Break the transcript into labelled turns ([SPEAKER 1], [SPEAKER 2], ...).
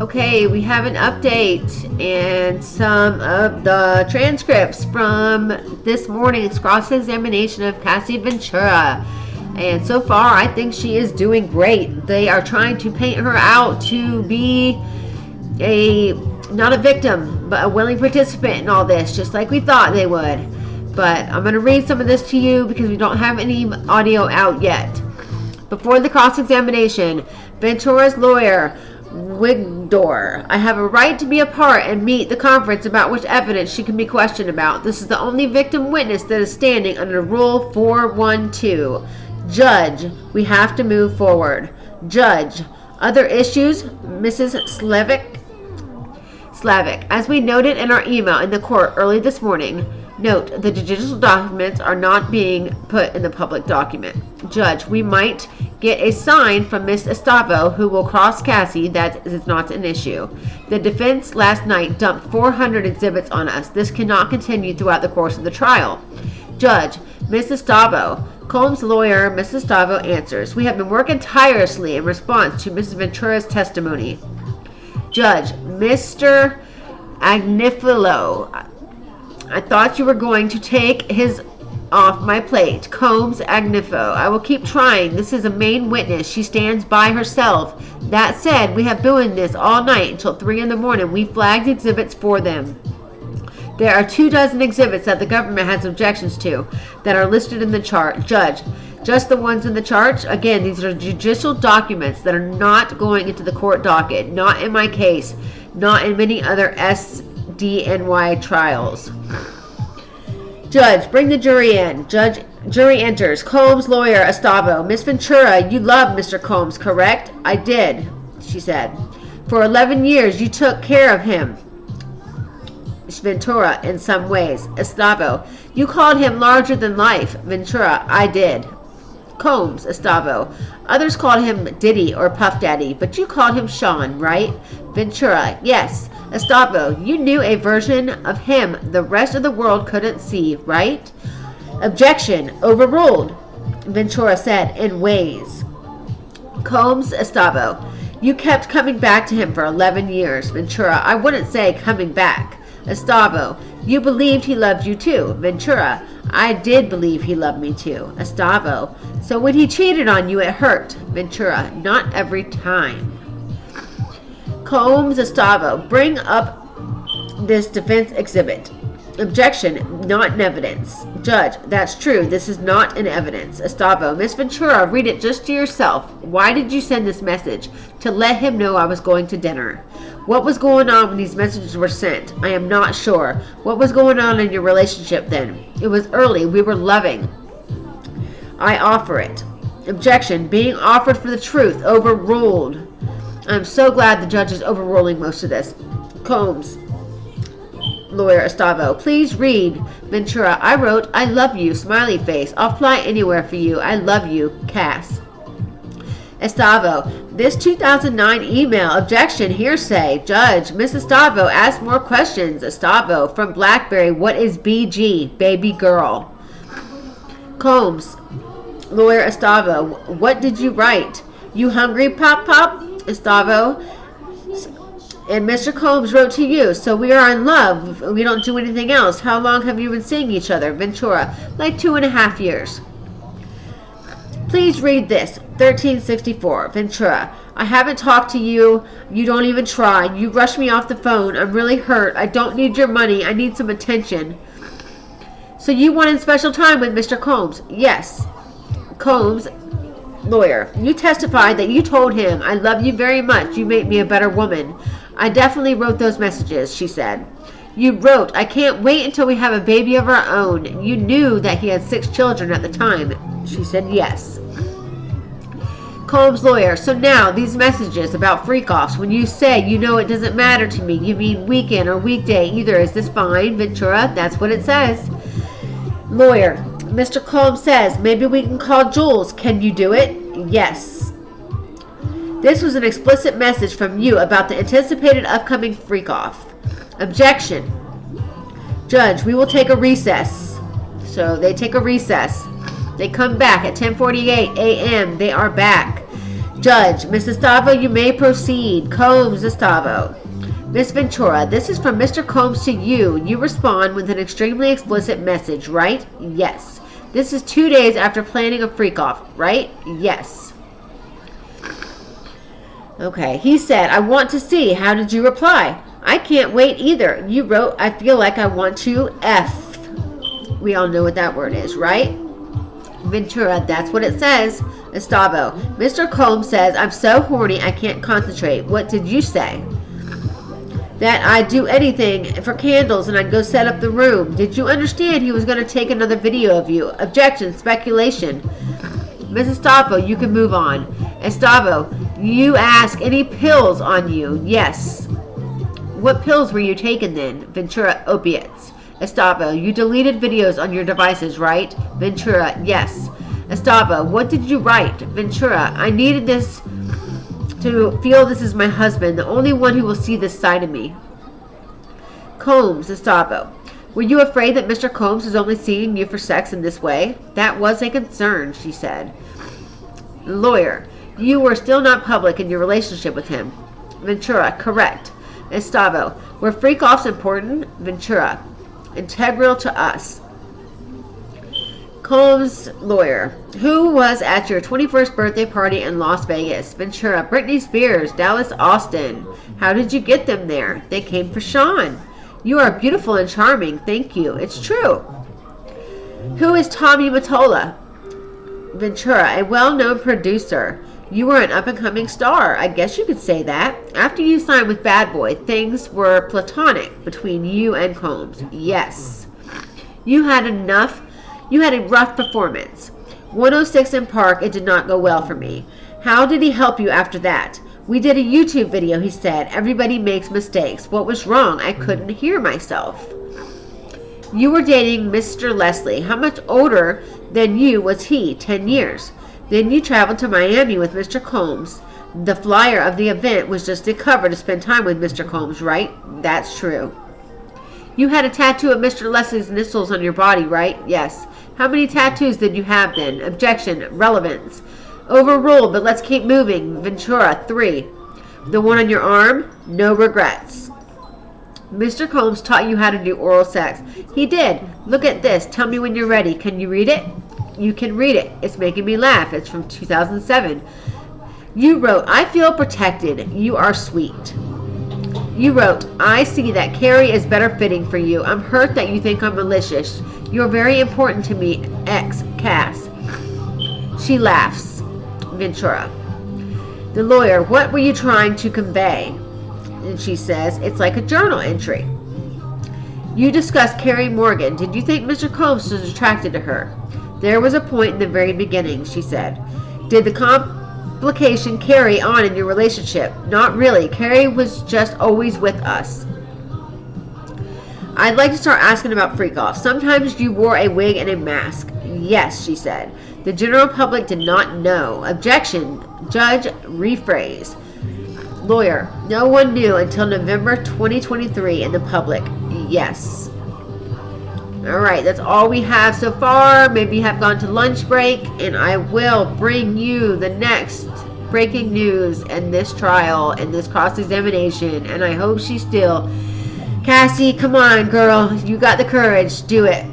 [SPEAKER 1] Okay, we have an update and some of the transcripts from this morning's cross-examination of Cassie Ventura. And so far, I think she is doing great. They are trying to paint her out to be not a victim, but a willing participant in all this, just like we thought they would. But I'm going to read some of this to you because we don't have any audio out yet. Before the cross-examination, Ventura's lawyer, Wigdor, I have a right to be a part and meet the conference about which evidence she can be questioned about. This is the only victim witness that is standing under Rule 412. Judge, we have to move forward. Judge, other issues, Mrs. Slavic, as we noted in our email in the court early this morning, note the judicial documents are not being put in the public document. Judge, we might get a sign from Miss Estevao who will cross Cassie. That is not an issue. The defense last night dumped 400 exhibits on us. This cannot continue throughout the course of the trial. Judge, Miss Estevao. Combs' lawyer, Mrs. Estevao, answers, we have been working tirelessly in response to Mrs. Ventura's testimony. Judge, Mr. Agnifilo, I thought you were going to take his off my plate. Combs, Agnifo, I will keep trying. This is a main witness. She stands by herself. That said, we have been doing this all night until 3 in the morning. We flagged exhibits for them. There are 24 exhibits that the government has objections to that are listed in the chart. Judge, just the ones in the chart? Again, these are judicial documents that are not going into the court docket. Not in my case. Not in many other SDNY trials. Judge, bring the jury in. Jury enters. Combs' lawyer, Estevao. Miss Ventura, you love Mr. Combs, correct? I did, she said. For 11 years, you took care of him. Ventura, in some ways. Estevao, you called him larger than life. Ventura, I did. Combs, Estevao, others called him Diddy or Puff Daddy, but you called him Sean, right? Ventura, yes. Estevao, you knew a version of him the rest of the world couldn't see, right? Objection, overruled, Ventura said, in ways. Combs, Estevao, you kept coming back to him for 11 years. Ventura, I wouldn't say coming back. Estevao, you believed he loved you too. Ventura, I did believe he loved me too. Estevao, so when he cheated on you, it hurt. Ventura, not every time. Combs, Estevao, bring up this defense exhibit. Objection, not in evidence. Judge, that's true. This is not in evidence. Estevao, Miss Ventura, read it just to yourself. Why did you send this message? To let him know I was going to dinner. What was going on when these messages were sent? I am not sure. What was going on in your relationship then? It was early. We were loving. I offer it. Objection, being offered for the truth. Overruled. I'm so glad the judge is overruling most of this. Combs, lawyer, Estevao, please read. Ventura, I wrote, I love you, smiley face. I'll fly anywhere for you. I love you, Cass. Estevao, this 2009 email. Objection, hearsay. Judge, Miss Estevao, ask more questions. Estevao, from Blackberry, what is BG, baby girl? Combs, lawyer, Estevao, what did you write? You hungry, Pop Pop? Estevao, and Mr. Combs wrote to you, so we are in love. We don't do anything else. How long have you been seeing each other? Ventura, like 2.5 years. Please read this. 1364. Ventura, I haven't talked to you. You don't even try. You rush me off the phone. I'm really hurt. I don't need your money. I need some attention. So you wanted special time with Mr. Combs? Yes. Combs, lawyer, you testified that you told him, I love you very much. You make me a better woman. I definitely wrote those messages, she said. You wrote, I can't wait until we have a baby of our own. You knew that he had 6 children at the time. She said yes. Combs, lawyer, so now these messages about freak-offs, when you say you know it doesn't matter to me, you mean weekend or weekday either. Is this fine, Ventura? That's what it says. Lawyer, Mr. Combs says, maybe we can call Jules. Can you do it? Yes. This was an explicit message from you about the anticipated upcoming freak-off. Objection. Judge, we will take a recess. So they take a recess. They come back at 10:48 a.m. They are back. Judge, Miss Estevao, you may proceed. Combs, Estevao. Miss Ventura, this is from Mr. Combs to you. You respond with an extremely explicit message, right? Yes. This is 2 days after planning a freak-off, right? Yes. Okay, he said, I want to see. How did you reply? I can't wait either. You wrote, I feel like I want to F. We all know what that word is, right? Ventura, that's what it says. Estevao, Mr. Combs says, I'm so horny I can't concentrate. What did you say? That I'd do anything for candles and I'd go set up the room. Did you understand he was going to take another video of you? Objection, speculation. Mrs. Estevao, you can move on. Estevao, you ask any pills on you? Yes. What pills were you taking then? Ventura, opiates. Estevao, you deleted videos on your devices, right? Ventura, yes. Estevao, what did you write? Ventura, I needed this to feel this is my husband, the only one who will see this side of me. Combs, Estevao, were you afraid that Mr. Combs is only seeing you for sex in this way? That was a concern, she said. Lawyer, you were still not public in your relationship with him. Ventura, correct. Estevao, were freak-offs important? Ventura, integral to us. Combs, lawyer, who was at your 21st birthday party in Las Vegas? Ventura, Britney Spears, Dallas Austin. How did you get them there? They came for Sean. You are beautiful and charming. Thank you. It's true. Who is Tommy Mottola? Ventura, a well-known producer. You were an up-and-coming star. I guess you could say that. After you signed with Bad Boy, things were platonic between you and Combs. Yes. You had a rough performance. 106 in Park, it did not go well for me. How did he help you after that? We did a YouTube video, he said. Everybody makes mistakes. What was wrong? I couldn't hear myself. You were dating Mr. Leslie. How much older than you was he? 10 years. Then you traveled to Miami with Mr. Combs. The flyer of the event was just a cover to spend time with Mr. Combs, right? That's true. You had a tattoo of Mr. Leslie's initials on your body, right? Yes. How many tattoos did you have then? Objection. Relevance. Overruled, but let's keep moving. Ventura, 3. The one on your arm? No regrets. Mr. Combs taught you how to do oral sex. He did. Look at this. Tell me when you're ready. Can you read it? You can read it. It's making me laugh. It's from 2007. You wrote, I feel protected. You are sweet. You wrote, I see that Carrie is better fitting for you. I'm hurt that you think I'm malicious. You're very important to me, Cass. She laughs. Ventura. The lawyer, what were you trying to convey? And she says, it's like a journal entry. You discussed Carrie Morgan. Did you think Mr. Combs was attracted to her? There was a point in the very beginning, she said. Did the complication carry on in your relationship? Not really. Carrie was just always with us. I'd like to start asking about freak-offs. Sometimes you wore a wig and a mask. Yes, she said. The general public did not know. Objection. Judge, rephrase. Lawyer, no one knew until November 2023 in the public. Yes. Alright, that's all we have so far. Maybe you have gone to lunch break, and I will bring you the next breaking news in this trial and this cross-examination, and I hope she's still... Cassie, come on, girl. You got the courage. Do it.